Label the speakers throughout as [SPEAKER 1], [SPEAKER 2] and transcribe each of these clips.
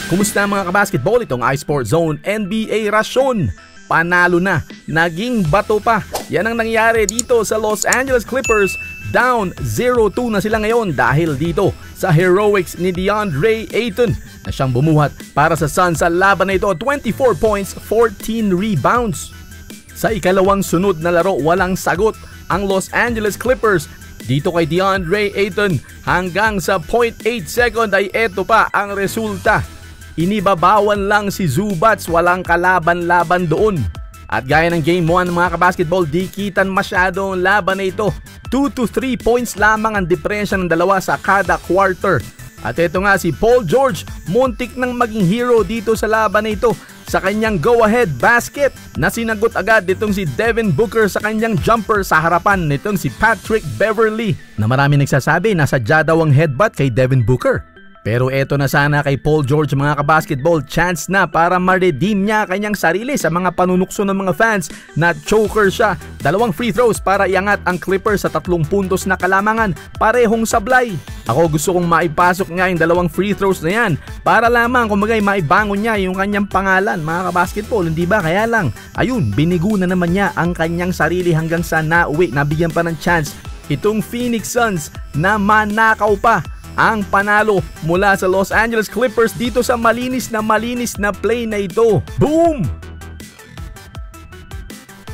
[SPEAKER 1] Kumusta mga kabasketball, itong iSport Zone NBA Rasyon? Panalo na, naging bato pa. Yan ang nangyari dito sa Los Angeles Clippers. Down 0-2 na sila ngayon dahil dito sa heroics ni DeAndre Ayton na siyang bumuhat para sa Suns sa laban na ito. 24 points, 14 rebounds. Sa ikalawang sunod na laro, walang sagot ang Los Angeles Clippers dito kay DeAndre Ayton. Hanggang sa 0.8 second ay eto pa ang resulta. Inibabawan lang si Zubats, walang kalaban-laban doon. At gaya ng Game 1 mga kabasketball, di kitan masyado ang laban na ito. 2 to 3 points lamang ang diferensya ng dalawa sa kada quarter. At ito nga si Paul George, muntik nang maging hero dito sa laban na ito sa kanyang go-ahead basket na sinagot agad nitong si Devin Booker sa kanyang jumper sa harapan nitong si Patrick Beverley, na marami nagsasabi na sadya daw ang headbutt kay Devin Booker. Pero eto na sana kay Paul George mga kabasketball, chance na para ma-redeem niya kanyang sarili sa mga panunukso ng mga fans na choker siya. 2 free throws para iangat ang Clippers sa 3 puntos na kalamangan, parehong sablay. Ako gusto kong maipasok nga yung 2 free throws na yan para lamang kumagay maibangon niya yung kanyang pangalan mga kabasketball, hindi ba? Kaya lang, ayun, binigo na naman niya ang kanyang sarili hanggang sa nauwi, nabigyan pa ng chance itong Phoenix Suns na manakaw pa ang panalo mula sa Los Angeles Clippers dito sa malinis na play na ito. Boom!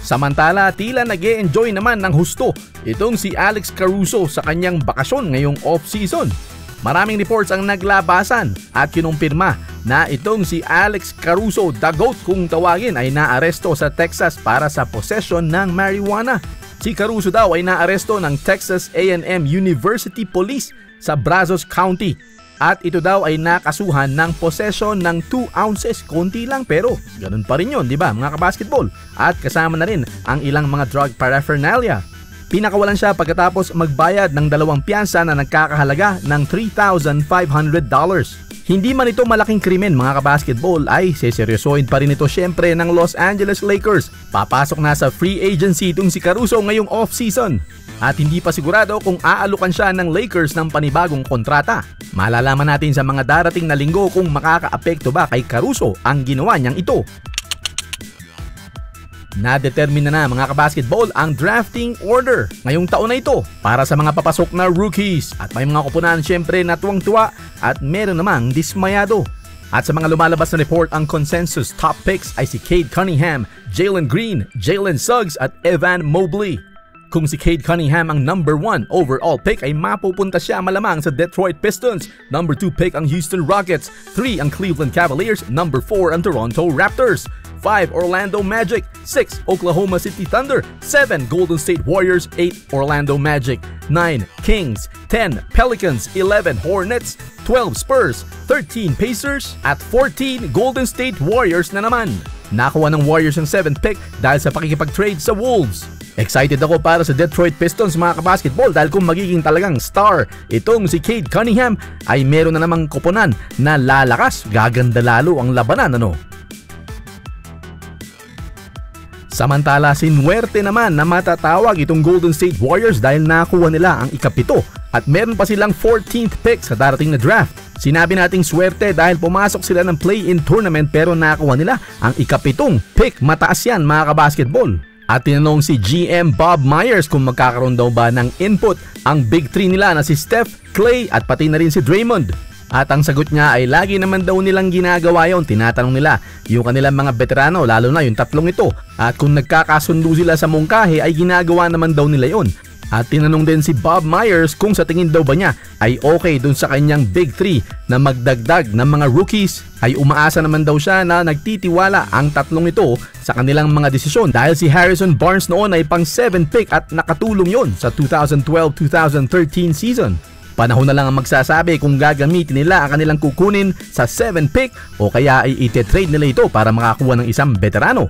[SPEAKER 1] Samantala, tila nag-e-enjoy naman ng husto itong si Alex Caruso sa kanyang bakasyon ngayong off-season. Maraming reports ang naglabasan at kinumpirma na itong si Alex Caruso, the GOAT kung tawagin, ay naaresto sa Texas para sa possession ng marijuana. Si Caruso daw ay naaresto ng Texas A&M University Police sa Brazos County at ito daw ay nakasuhan ng possession ng 2 ounces. Konti lang pero ganun pa rin yun, di ba mga kabasketball? At kasama na rin ang ilang mga drug paraphernalia. Pinakawalan siya pagkatapos magbayad ng 2 piyansa na nagkakahalaga ng $3,500. Hindi man ito malaking krimen mga kabasketball, ay seseryosohin pa rin ito syempre ng Los Angeles Lakers. Papasok na sa free agency itong si Caruso ngayong off-season. At hindi pa sigurado kung aalukan siya ng Lakers ng panibagong kontrata. Malalaman natin sa mga darating na linggo kung makakaapekto ba kay Caruso ang ginawa niyang ito. Nadetermine na mga kabasketball ang drafting order ngayong taon na ito para sa mga papasok na rookies. At may mga kupunan syempre na tuwang-tuwa at meron namang dismayado. At sa mga lumalabas na report, ang consensus top picks ay si Cade Cunningham, Jalen Green, Jalen Suggs at Evan Mobley. Kung si Cade Cunningham ang number 1 overall pick ay mapupunta siya malamang sa Detroit Pistons. Number 2 pick ang Houston Rockets, 3 ang Cleveland Cavaliers, number 4 ang Toronto Raptors, 5 Orlando Magic, 6 Oklahoma City Thunder, 7 Golden State Warriors, 8 Orlando Magic, 9 Kings, 10 Pelicans, 11 Hornets, 12 Spurs, 13 Pacers at 14 Golden State Warriors na naman. Nakuha ng Warriors ang 7th pick dahil sa pakikipag-trade sa Wolves. Excited ako para sa Detroit Pistons mga kabasketball dahil kung magiging talagang star itong si Cade Cunningham ay meron na namang koponan na lalakas, gaganda lalo ang labanan ano. Samantala, sinuwerte naman na matatawag itong Golden State Warriors dahil nakuha nila ang ika-7 at meron pa silang 14th pick sa darating na draft. Sinabi nating swerte dahil pumasok sila ng play-in tournament pero nakuha nila ang ika-7 pick. Mataas yan mga kabasketball. At tinanong si GM Bob Myers kung magkakaroon daw ba ng input ang Big 3 nila na si Steph, Klay at pati na rin si Draymond. At ang sagot niya ay lagi naman daw nilang ginagawa yon. Tinatanong nila yung kanilang mga veterano, lalo na yung 3 ito. At kung nagkakasundo sila sa mungkahi ay ginagawa naman daw nila yon. At tinanong din si Bob Myers kung sa tingin daw ba niya ay okay dun sa kanyang Big 3 na magdagdag ng mga rookies. Ay umaasa naman daw siya na nagtitiwala ang 3 ito sa kanilang mga desisyon dahil si Harrison Barnes noon ay pang 7 pick at nakatulong yon sa 2012-2013 season. Panahon na lang ang magsasabi kung gagamitin nila ang kanilang kukunin sa 7 pick o kaya ay ite-trade nila ito para makakuha ng isang veterano.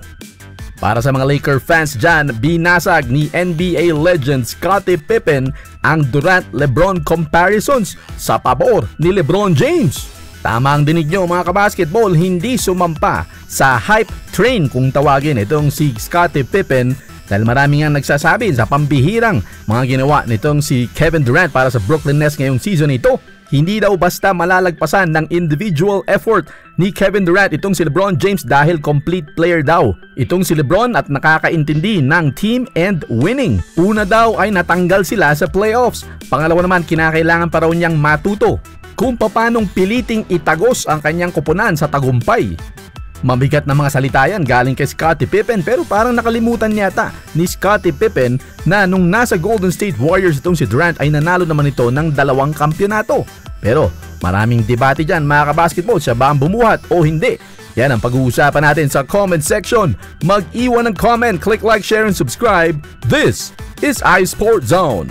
[SPEAKER 1] Para sa mga Laker fans dyan, binasag ni NBA legend Scottie Pippen ang Durant-LeBron comparisons sa pabor ni LeBron James. Tama ang dinig nyo mga kabasketball, hindi sumampa sa hype train kung tawagin itong si Scottie Pippen dahil marami nga nagsasabi sa pambihirang mga ginawa nitong si Kevin Durant para sa Brooklyn Nets ngayong season ito. hindi daw basta malalagpasan ng individual effort ni Kevin Durant itong si LeBron James dahil complete player daw itong si LeBron at nakakaintindi ng team and winning. Una daw ay natanggal sila sa playoffs. Pangalawa naman, kinakailangan pa raw niyang matuto kung paanong piliting itagos ang kanyang koponan sa tagumpay. Mabigat na mga salita yan galing kay Scottie Pippen, pero parang nakalimutan yata ni Scottie Pippen na nung nasa Golden State Warriors itong si Durant ay nanalo naman ito ng 2 kampyonato. Pero maraming debate dyan mga kabasketball, siya ba ang bumuhat o hindi? Yan ang pag-uusapan natin sa comment section. Mag-iwan ng comment, click like, share and subscribe. This is iSports Zone.